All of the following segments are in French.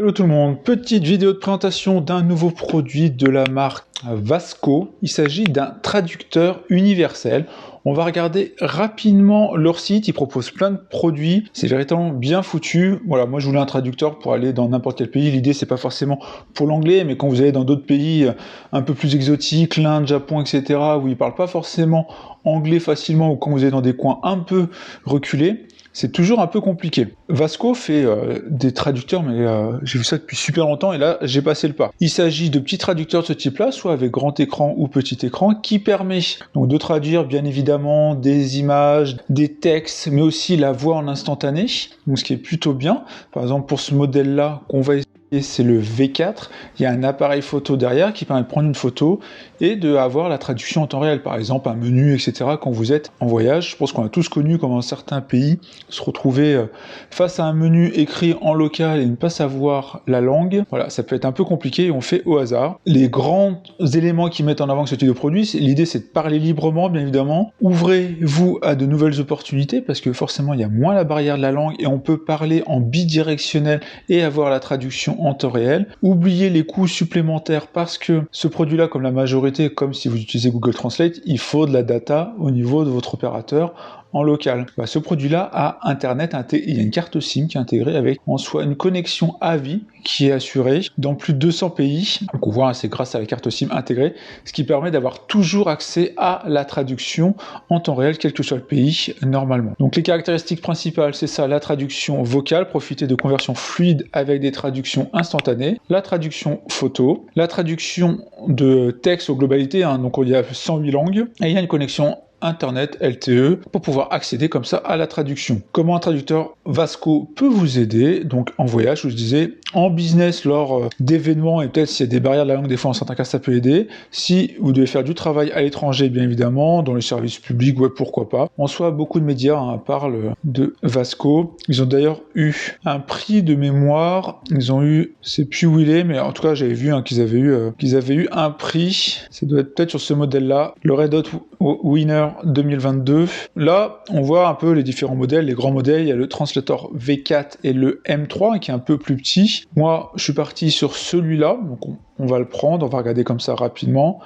Hello tout le monde, petite vidéo de présentation d'un nouveau produit de la marque Wasco. Il s'agit d'un traducteur universel. On va regarder rapidement leur site, ils proposent plein de produits, c'est véritablement bien foutu. Voilà, moi je voulais un traducteur pour aller dans n'importe quel pays, l'idée c'est pas forcément pour l'anglais, mais quand vous allez dans d'autres pays un peu plus exotiques, l'Inde, Japon, etc., où ils parlent pas forcément anglais facilement, ou quand vous êtes dans des coins un peu reculés, c'est toujours un peu compliqué. Wasco fait des traducteurs, mais j'ai vu ça depuis super longtemps et là j'ai passé le pas. Il s'agit de petits traducteurs de ce type-là, soit avec grand écran ou petit écran, qui permet donc de traduire bien évidemment des images, des textes, mais aussi la voix en instantané, donc ce qui est plutôt bien. Par exemple pour ce modèle-là qu'on va essayer, c'est le V4, il y a un appareil photo derrière qui permet de prendre une photo et de avoir la traduction en temps réel, par exemple un menu, etc. quand vous êtes en voyage. Je pense qu'on a tous connu comment dans certains pays se retrouver face à un menu écrit en local et ne pas savoir la langue. Voilà, ça peut être un peu compliqué et on fait au hasard. Les grands éléments qui mettent en avant ce type de produit, l'idée c'est de parler librement, bien évidemment. Ouvrez-vous à de nouvelles opportunités parce que forcément il y a moins la barrière de la langue et on peut parler en bidirectionnel et avoir la traduction en temps réel. Oubliez les coûts supplémentaires parce que ce produit-là, comme la majorité, comme si vous utilisez Google Translate, il faut de la data au niveau de votre opérateur en local. Ce produit-là a Internet, il y a une carte SIM qui est intégrée avec en soi une connexion à vie qui est assurée dans plus de 200 pays. Donc on voit, c'est grâce à la carte SIM intégrée, ce qui permet d'avoir toujours accès à la traduction en temps réel, quel que soit le pays, normalement. Donc les caractéristiques principales, c'est ça, la traduction vocale, profiter de conversions fluides avec des traductions instantanées, la traduction photo, la traduction de texte aux globalités, donc il y a 108 langues, et il y a une connexion Internet LTE pour pouvoir accéder comme ça à la traduction. Comment un traducteur Wasco peut vous aider, donc en voyage, je vous disais, en business lors d'événements, et peut-être s'il y a des barrières de la langue, des fois en certains cas ça peut aider. Si vous devez faire du travail à l'étranger, bien évidemment, dans les services publics, ouais, pourquoi pas. En soi, beaucoup de médias parlent de Wasco. Ils ont d'ailleurs eu un prix de mémoire, ils ont eu, je sais plus où il est, mais en tout cas j'avais vu qu'ils avaient eu un prix, ça doit être peut-être sur ce modèle-là, le Red Dot Winner 2022. Là, on voit un peu les différents modèles, les grands modèles. Il y a le Translator V4 et le M3 qui est un peu plus petit. Moi, je suis parti sur celui-là, donc on va le prendre, on va regarder comme ça rapidement.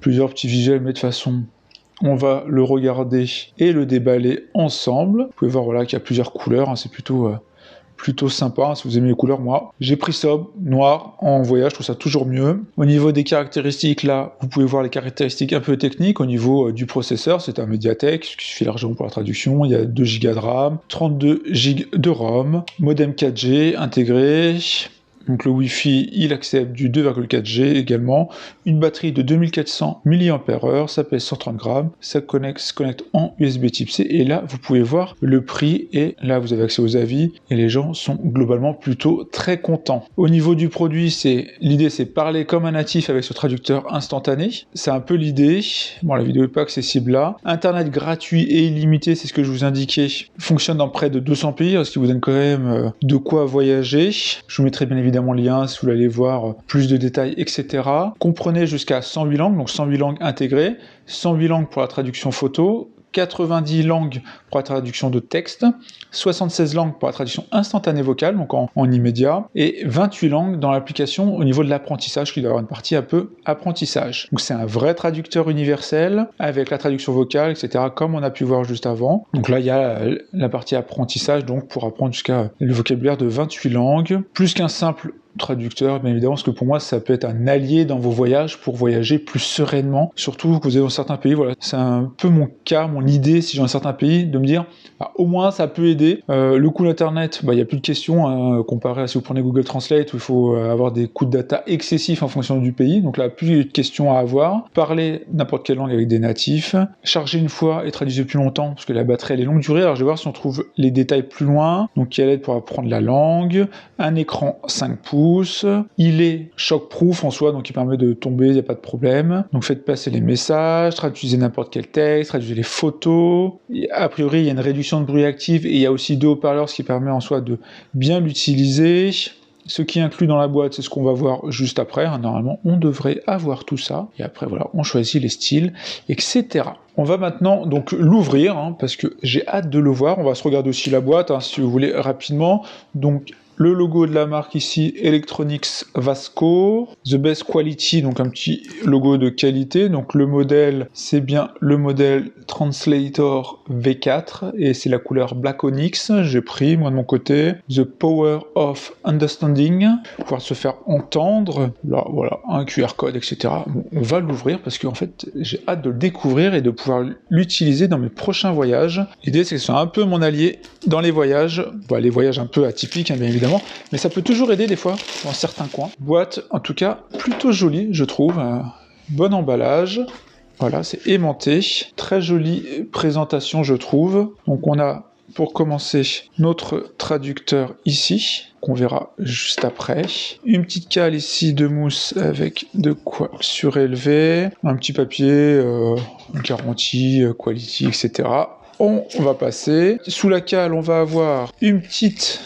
Plusieurs petits visuels, mais de toute façon, on va le regarder et le déballer ensemble. Vous pouvez voir voilà, qu'il y a plusieurs couleurs, c'est plutôt sympa, si vous aimez les couleurs, moi. J'ai pris sobre, noir, en voyage, je trouve ça toujours mieux. Au niveau des caractéristiques, là, vous pouvez voir les caractéristiques un peu techniques. Au niveau du processeur, c'est un Mediatek, ce qui suffit largement pour la traduction. Il y a 2 Go de RAM, 32 Go de ROM, modem 4G intégré. Donc le Wi-Fi, il accepte du 2,4G également, une batterie de 2400 mAh, ça pèse 130 grammes, ça se connecte en USB type C, et là vous pouvez voir le prix, et là vous avez accès aux avis, et les gens sont globalement plutôt très contents. Au niveau du produit, l'idée c'est parler comme un natif avec ce traducteur instantané, c'est un peu l'idée. Bon, la vidéo n'est pas accessible là. Internet gratuit et illimité, c'est ce que je vous indiquais, fonctionne dans près de 200 pays, ce qui vous donne quand même de quoi voyager. Je vous mettrai bien évidemment le lien si vous voulez aller voir plus de détails, etc. Comprenez jusqu'à 108 langues, donc 108 langues intégrées, 108 langues pour la traduction photo, 90 langues pour la traduction de texte, 76 langues pour la traduction instantanée vocale, donc en immédiat, et 28 langues dans l'application au niveau de l'apprentissage, qui doit avoir une partie un peu apprentissage. Donc c'est un vrai traducteur universel, avec la traduction vocale, etc., comme on a pu voir juste avant. Donc là, il y a la partie apprentissage, donc pour apprendre jusqu'à le vocabulaire de 28 langues, plus qu'un simple traducteur, bien évidemment, parce que pour moi, ça peut être un allié dans vos voyages pour voyager plus sereinement, surtout que vous êtes dans certains pays. Voilà, c'est un peu mon cas, mon idée, si j'ai dans certains pays, de me dire, au moins, ça peut aider. Le coût d'Internet, il n'y a plus de questions, comparé à si vous prenez Google Translate, où il faut avoir des coûts de data excessifs en fonction du pays, donc là, plus de questions à avoir. Parler n'importe quelle langue avec des natifs, charger une fois et traduire plus longtemps, parce que la batterie, elle est longue durée. Alors, je vais voir si on trouve les détails plus loin. Donc, il y a l'aide pour apprendre la langue, un écran 5 pouces, il est shockproof en soi, donc il permet de tomber, il n'y a pas de problème. Donc faites passer les messages, traduisez n'importe quel texte, traduisez les photos. Et a priori, il y a une réduction de bruit active et il y a aussi 2 haut-parleurs, ce qui permet en soi de bien l'utiliser. Ce qui est inclus dans la boîte, c'est ce qu'on va voir juste après. Normalement, on devrait avoir tout ça. Et après, voilà, on choisit les styles, etc. On va maintenant donc l'ouvrir, parce que j'ai hâte de le voir. On va se regarder aussi la boîte, si vous voulez, rapidement. Donc, le logo de la marque ici, Electronics Vasco, The Best Quality, donc un petit logo de qualité. Donc le modèle, c'est bien le modèle Translator V4 et c'est la couleur Black Onyx. J'ai pris moi de mon côté The Power of Understanding pour pouvoir se faire entendre. Là, voilà, un QR code, etc. Bon, on va l'ouvrir parce qu'en fait, j'ai hâte de le découvrir et de pouvoir l'utiliser dans mes prochains voyages. L'idée, c'est que ce soit un peu mon allié dans les voyages. Bah, les voyages un peu atypiques, hein, bien évidemment, mais ça peut toujours aider des fois dans certains coins. Boîte, en tout cas, plutôt jolie, je trouve. Bon emballage. Voilà, c'est aimanté. Très jolie présentation, je trouve. Donc on a, pour commencer, notre traducteur ici, qu'on verra juste après. Une petite cale ici de mousse avec de quoi surélever. Un petit papier, garantie, quality, etc. On va passer. Sous la cale, on va avoir une petite...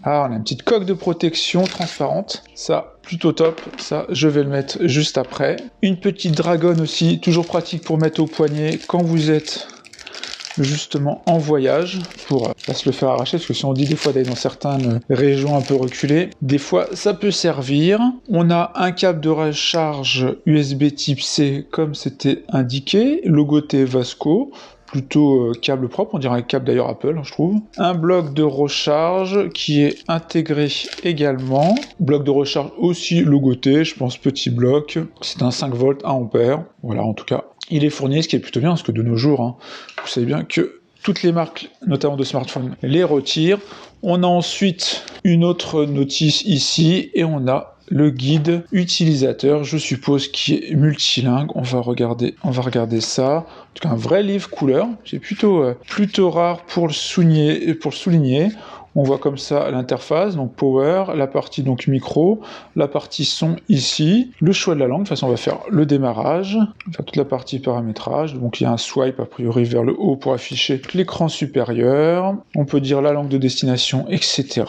Ah, on a une petite coque de protection transparente. Ça, plutôt top. Ça, je vais le mettre juste après. Une petite dragonne aussi, toujours pratique pour mettre au poignet quand vous êtes justement en voyage, pour pas se le faire arracher, parce que si on dit des fois d'aller dans certaines régions un peu reculées, des fois ça peut servir. On a un câble de recharge USB type C, comme c'était indiqué, logoté Vasco, plutôt câble propre, on dirait un câble d'ailleurs Apple, je trouve. Un bloc de recharge qui est intégré également. Bloc de recharge aussi logoté, je pense petit bloc. C'est un 5 volts 1 ampère. Voilà, en tout cas, il est fourni, ce qui est plutôt bien, parce que de nos jours, hein, vous savez bien que toutes les marques, notamment de smartphones, les retirent. On a ensuite une autre notice ici, et on a le guide utilisateur, je suppose, qui est multilingue. On va regarder ça. En tout cas, un vrai livre couleur. C'est plutôt rare pour le souligner. On voit comme ça l'interface, donc power, la partie donc micro, la partie son ici, le choix de la langue. De toute façon, on va faire le démarrage, on va faire toute la partie paramétrage. Donc il y a un swipe a priori vers le haut pour afficher l'écran supérieur. On peut dire la langue de destination, etc.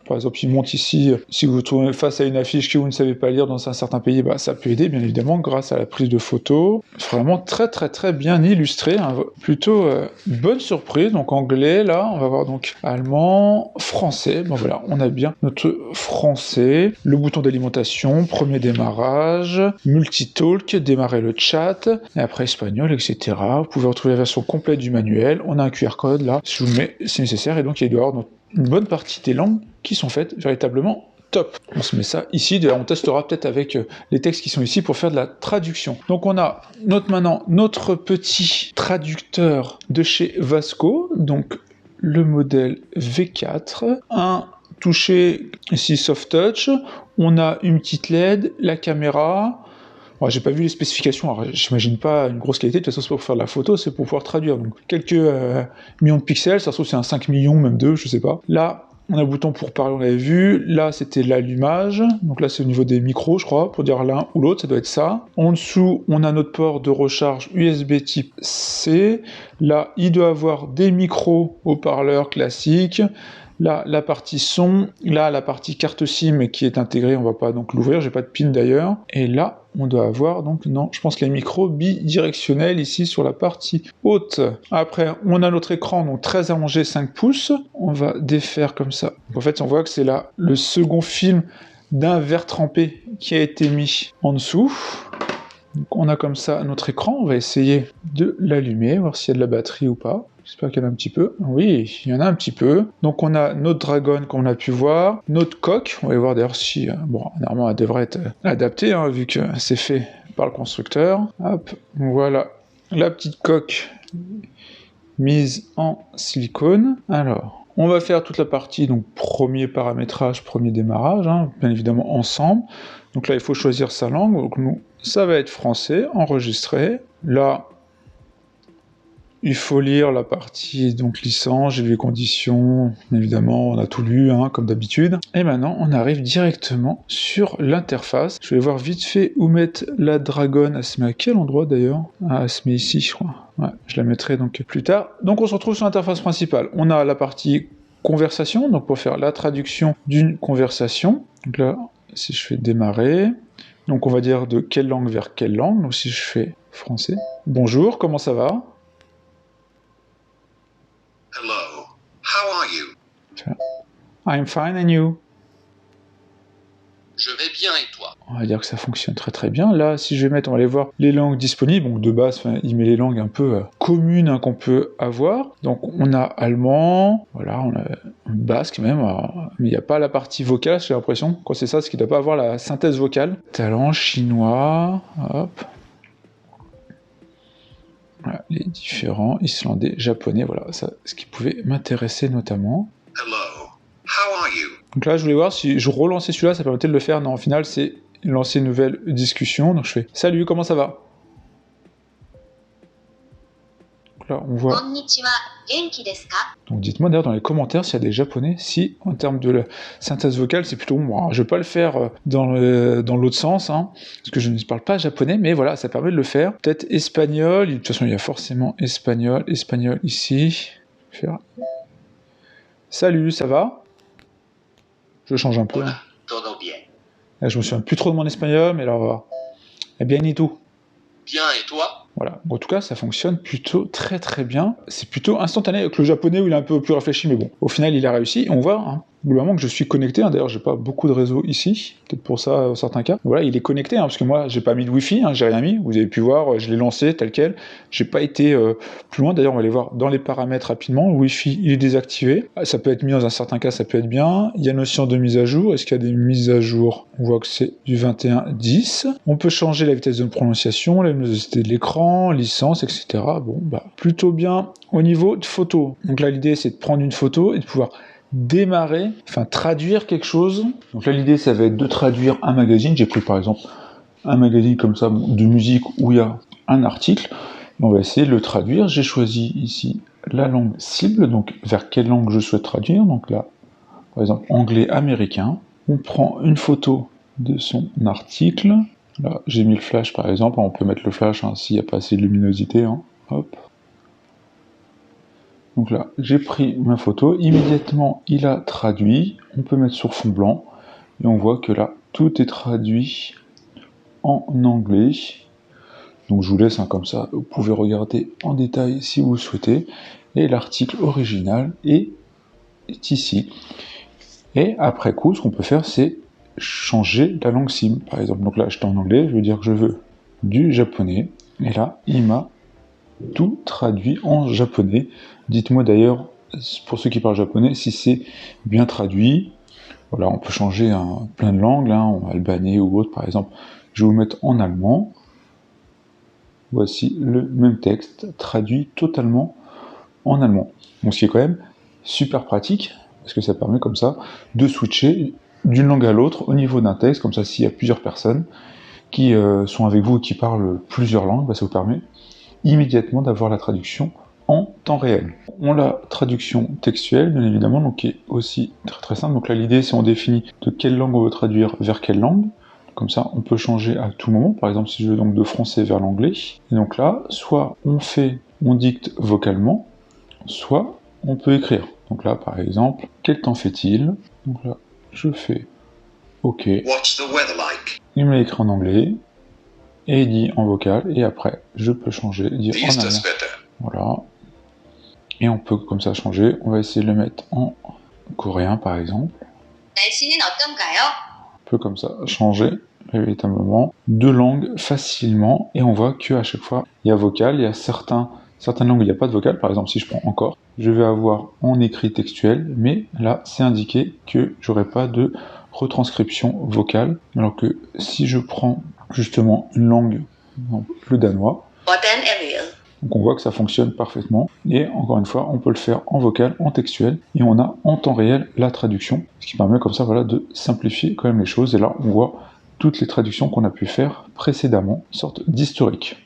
Par exemple, il monte ici, si vous vous trouvez face à une affiche que vous ne savez pas lire dans un certain pays, bah, ça peut aider, bien évidemment, grâce à la prise de photos. Vraiment très bien illustré, hein. Plutôt bonne surprise. Donc anglais, là, on va voir donc allemand, français. Bon voilà, on a bien notre français, le bouton d'alimentation, premier démarrage, multitalk, démarrer le chat, et après espagnol, etc. Vous pouvez retrouver la version complète du manuel. On a un QR code là, je vous le mets, c'est nécessaire, et donc il doit y avoir une bonne partie des langues qui sont faites véritablement top. On se met ça ici, d'ailleurs on testera peut-être avec les textes qui sont ici pour faire de la traduction. Donc on a maintenant notre petit traducteur de chez Vasco, donc le modèle V4, un toucher ici soft touch, on a une petite LED, la caméra. Bon, j'ai pas vu les spécifications, alors j'imagine pas une grosse qualité, de toute façon c'est pas pour faire de la photo, c'est pour pouvoir traduire. Donc quelques millions de pixels, ça se trouve c'est un 5 millions, même 2, je sais pas. Là, on a un bouton pour parler, on l'avait vu. Là, c'était l'allumage. Donc là, c'est au niveau des micros, je crois, pour dire l'un ou l'autre, ça doit être ça. En dessous, on a notre port de recharge USB type C. Là, il doit avoir des micros haut-parleurs classiques. Là, la partie son, là, la partie carte SIM qui est intégrée, on va pas donc l'ouvrir, j'ai pas de pin d'ailleurs. Et là, on doit avoir, donc non, je pense les micros bidirectionnels ici sur la partie haute. Après, on a notre écran, donc très allongé, 5 pouces. On va défaire comme ça. En fait, on voit que c'est là le second film d'un verre trempé qui a été mis en dessous. Donc on a comme ça notre écran, on va essayer de l'allumer, voir s'il y a de la batterie ou pas. J'espère qu'il y en a un petit peu. Oui, il y en a un petit peu. Donc on a notre dragon qu'on a pu voir, notre coque, on va voir d'ailleurs si... bon, normalement elle devrait être adaptée, hein, vu que c'est fait par le constructeur. Hop, voilà la petite coque mise en silicone. Alors, on va faire toute la partie, donc premier paramétrage, premier démarrage, hein, bien évidemment ensemble. Donc là, il faut choisir sa langue. Donc nous, ça va être français, enregistré. Là, il faut lire la partie donc licence, j'ai lu les conditions, évidemment, on a tout lu, hein, comme d'habitude. Et maintenant, on arrive directement sur l'interface. Je vais voir vite fait où mettre la dragonne. Elle se met à quel endroit d'ailleurs? Ah, elle se met ici, je crois. Ouais, je la mettrai donc plus tard. Donc on se retrouve sur l'interface principale. On a la partie conversation, donc pour faire la traduction d'une conversation. Donc là, si je fais démarrer, donc on va dire de quelle langue vers quelle langue. Donc si je fais français. Bonjour, comment ça va? Hello. How are you? I'm fine and you? Je vais bien et toi? On va dire que ça fonctionne très très bien. Là, si je vais mettre, on va aller voir les langues disponibles. Donc de base, il met les langues un peu communes hein, qu'on peut avoir. Donc on a allemand, voilà, on a basque même, mais il n'y a pas la partie vocale, j'ai l'impression. Quand c'est ça, c'est qu'il ne doit pas avoir la synthèse vocale. Talent chinois, hop. Voilà, les différents islandais, japonais, voilà, ça, ce qui pouvait m'intéresser notamment. Hello. How are you? Donc là, je voulais voir si je relançais celui-là, ça permettait de le faire. Non, au final, c'est lancer une nouvelle discussion. Donc je fais « Salut, comment ça va ?» Donc là, on voit... Donc dites-moi d'ailleurs dans les commentaires s'il y a des japonais, si en termes de la synthèse vocale, c'est plutôt bon. Alors, je ne vais pas le faire dans l'autre sens, hein, parce que je ne parle pas japonais, mais voilà, ça permet de le faire. Peut-être espagnol, de toute façon il y a forcément espagnol ici. Faire... Salut, ça va? Je change un peu. Hein. Là, je me souviens plus trop de mon espagnol, mais alors... Eh bien, et tout. Bien, et toi? Voilà. Bon, en tout cas, ça fonctionne plutôt très très bien. C'est plutôt instantané avec le japonais où il est un peu plus réfléchi, mais bon, au final, il a réussi. Et on voit, hein, globalement, que je suis connecté. Hein. D'ailleurs, j'ai pas beaucoup de réseau ici, peut-être pour ça, dans certains cas. Voilà, il est connecté, hein, parce que moi, j'ai pas mis de Wi-Fi, hein, j'ai rien mis. Vous avez pu voir, je l'ai lancé tel quel. J'ai pas été plus loin. D'ailleurs, on va aller voir dans les paramètres rapidement. Le Wi-Fi, il est désactivé. Ça peut être mis dans un certain cas, ça peut être bien. Il y a notion de mise à jour. Est-ce qu'il y a des mises à jour? On voit que c'est du 21.10. On peut changer la vitesse de prononciation, la luminosité de l'écran, licence, etc. Bon, bah, plutôt bien au niveau de photo. Donc là, l'idée, c'est de prendre une photo et de pouvoir démarrer, enfin traduire quelque chose. Donc là, l'idée, ça va être de traduire un magazine. J'ai pris par exemple un magazine comme ça, de musique où il y a un article. Et on va essayer de le traduire. J'ai choisi ici la langue cible, donc vers quelle langue je souhaite traduire. Donc là, par exemple, anglais-américain. On prend une photo de son article. Là, j'ai mis le flash par exemple. On peut mettre le flash hein, s'il n'y a pas assez de luminosité. Hein. Hop. Donc là, j'ai pris ma photo, immédiatement il a traduit, on peut mettre sur fond blanc, et on voit que là, tout est traduit en anglais. Donc je vous laisse hein, comme ça, vous pouvez regarder en détail si vous le souhaitez. Et l'article original est ici. Et après coup, ce qu'on peut faire, c'est changer la langue cible. Par exemple, donc là, j'étais en anglais, je veux dire que je veux du japonais, et là, il m'a tout traduit en japonais. Dites-moi d'ailleurs, pour ceux qui parlent japonais, si c'est bien traduit. Voilà, on peut changer plein de langues, hein, en albanais ou autre par exemple. Je vais vous mettre en allemand. Voici le même texte, traduit totalement en allemand. Donc ce qui est quand même super pratique, parce que ça permet comme ça de switcher d'une langue à l'autre au niveau d'un texte, comme ça s'il y a plusieurs personnes qui sont avec vous et qui parlent plusieurs langues, bah, ça vous permet immédiatement d'avoir la traduction en temps réel. On a la traduction textuelle, bien évidemment, donc qui est aussi très très simple. Donc là, l'idée, c'est on définit de quelle langue on veut traduire vers quelle langue. Comme ça, on peut changer à tout moment. Par exemple, si je veux donc de français vers l'anglais. Et donc là, soit on dicte vocalement, soit on peut écrire. Donc là, par exemple, quel temps fait-il? Donc là, je fais OK. What's the weather like? Il me l'a écrit en anglais. Et dit en vocal, et après, je peux changer, dire en allemand. Voilà. Et on peut comme ça changer. On va essayer de le mettre en coréen, par exemple. On peut comme ça changer véritablement de langue facilement. Et on voit qu'à chaque fois, il y a vocal. Il y a certaines langues où il n'y a pas de vocal. Par exemple, si je prends encore, je vais avoir en écrit textuel. Mais là, c'est indiqué que j'aurai pas de retranscription vocale. Alors que si je prends justement une langue, le danois, donc on voit que ça fonctionne parfaitement, et encore une fois, on peut le faire en vocal, en textuel, et on a en temps réel la traduction, ce qui permet comme ça voilà, de simplifier quand même les choses, et là on voit toutes les traductions qu'on a pu faire précédemment, une sorte d'historique.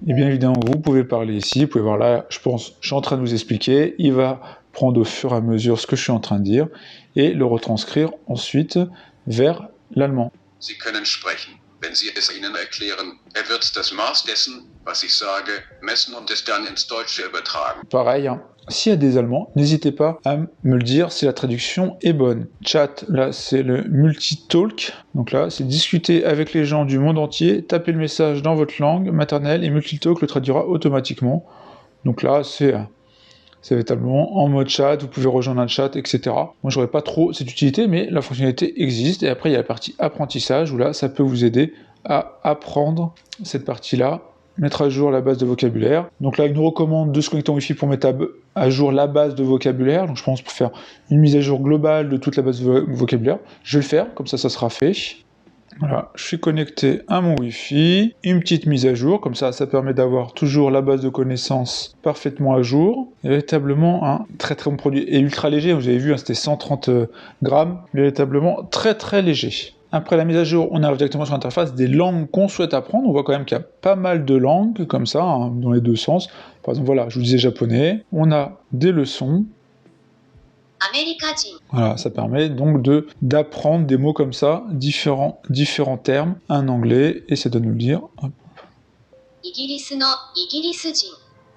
Et bien évidemment, vous pouvez parler ici, vous pouvez voir là, je pense, je suis en train de vous expliquer, il va prendre au fur et à mesure ce que je suis en train de dire, et le retranscrire ensuite vers l'allemand. Sie können sprechen. Wenn Sie es ihnen erklären, wird das Maß dessen, was ich sage, messen und es dann ins Deutsche übertragen. Pareil, hein. S'il y a des Allemands, n'hésitez pas à me le dire si la traduction est bonne. Chat, là, c'est le multitalk. Donc là, c'est discuter avec les gens du monde entier, tapez le message dans votre langue maternelle et multitalk le traduira automatiquement. Donc là, c'est C'est véritablement en mode chat, vous pouvez rejoindre un chat, etc. Moi, j'aurais pas trop cette utilité, mais la fonctionnalité existe. Et après, il y a la partie apprentissage, où là, ça peut vous aider à apprendre cette partie-là, mettre à jour la base de vocabulaire. Donc là, il nous recommande de se connecter en Wi-Fi pour mettre à jour la base de vocabulaire. Donc je pense pour faire une mise à jour globale de toute la base de vocabulaire. Je vais le faire, comme ça sera fait. Voilà, je suis connecté à mon Wi-Fi, une petite mise à jour, comme ça permet d'avoir toujours la base de connaissances parfaitement à jour. Et véritablement un très très bon produit, et ultra léger, vous avez vu, hein, c'était 130 grammes, véritablement très très léger. Après la mise à jour, on arrive directement sur l'interface des langues qu'on souhaite apprendre. On voit quand même qu'il y a pas mal de langues, comme ça, hein, dans les deux sens. Par exemple, voilà, je vous disais japonais, on a des leçons. Voilà, ça permet donc d'apprendre des mots comme ça, différents termes, un anglais, et ça doit nous le dire.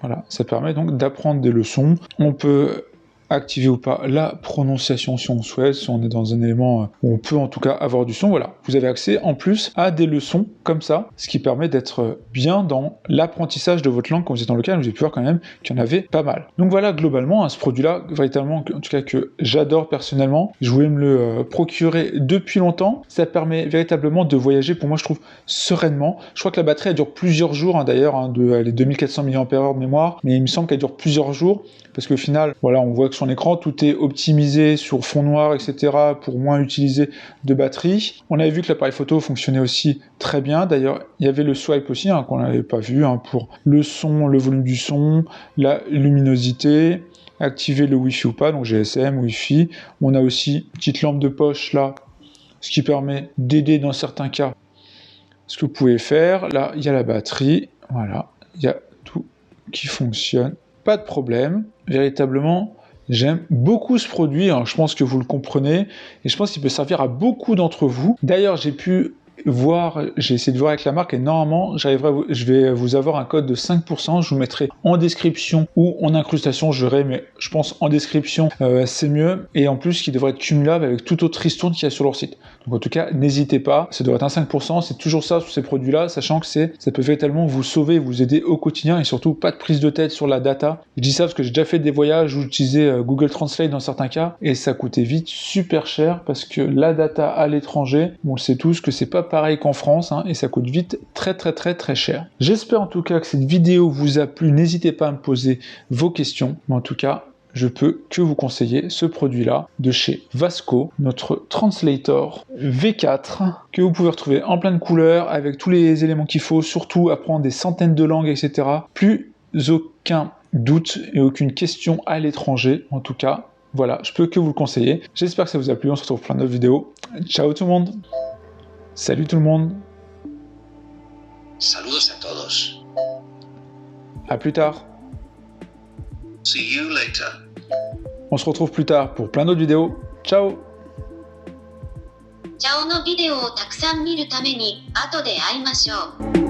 Voilà, ça permet donc d'apprendre des leçons. On peut activer ou pas la prononciation si on souhaite, si on est dans un élément où on peut en tout cas avoir du son. Voilà, vous avez accès en plus à des leçons comme ça, ce qui permet d'être bien dans l'apprentissage de votre langue quand vous êtes dans le local. Vous avez pu voir quand même qu'il y en avait pas mal. Donc voilà, globalement, ce produit-là, véritablement, en tout cas que j'adore personnellement, je voulais me le procurer depuis longtemps. Ça permet véritablement de voyager, pour moi je trouve, sereinement. Je crois que la batterie elle dure plusieurs jours, hein, d'ailleurs, hein, les 2400 mAh de mémoire, mais il me semble qu'elle dure plusieurs jours, parce qu'au final, voilà, on voit que sur l'écran, tout est optimisé sur fond noir, etc., pour moins utiliser de batterie. On avait vu que l'appareil photo fonctionnait aussi très bien. D'ailleurs, il y avait le swipe aussi, hein, qu'on n'avait pas vu, hein, pour le son, le volume du son, la luminosité, activer le Wi-Fi ou pas, donc GSM, Wi-Fi. On a aussi une petite lampe de poche là, ce qui permet d'aider dans certains cas ce que vous pouvez faire. Là, il y a la batterie, voilà, il y a tout qui fonctionne. Pas de problème, véritablement, j'aime beaucoup ce produit, hein, je pense que vous le comprenez, et je pense qu'il peut servir à beaucoup d'entre vous. D'ailleurs, j'ai essayé de voir avec la marque, et normalement, je vais vous avoir un code de 5%, je vous mettrai en description ou en incrustation, je verrai, mais je pense en description, c'est mieux, et en plus, qui devrait être cumulable avec toute autre ristourne qu'il y a sur leur site. Donc en tout cas, n'hésitez pas, ça devrait être un 5%, c'est toujours ça sur ces produits-là, sachant que ça peut véritablement vous sauver, vous aider au quotidien, et surtout pas de prise de tête sur la data. Je dis ça parce que j'ai déjà fait des voyages où j'utilisais Google Translate dans certains cas, et ça coûtait vite super cher, parce que la data à l'étranger, on le sait tous que c'est pas pareil qu'en France, hein, et ça coûte vite très très très très cher. J'espère en tout cas que cette vidéo vous a plu, n'hésitez pas à me poser vos questions, mais en tout cas, je peux que vous conseiller ce produit-là de chez Vasco, notre Translator V4, que vous pouvez retrouver en plein de couleurs, avec tous les éléments qu'il faut, surtout apprendre des centaines de langues, etc. Plus aucun doute et aucune question à l'étranger, en tout cas. Voilà, je peux que vous le conseiller. J'espère que ça vous a plu, on se retrouve pour plein d'autres vidéos. Ciao tout le monde. Salut tout le monde. Saludos a todos. À plus tard. See you later. On se retrouve plus tard pour plein d'autres vidéos. Ciao. チャオのビデオをたくさん見るために後で会いましょう。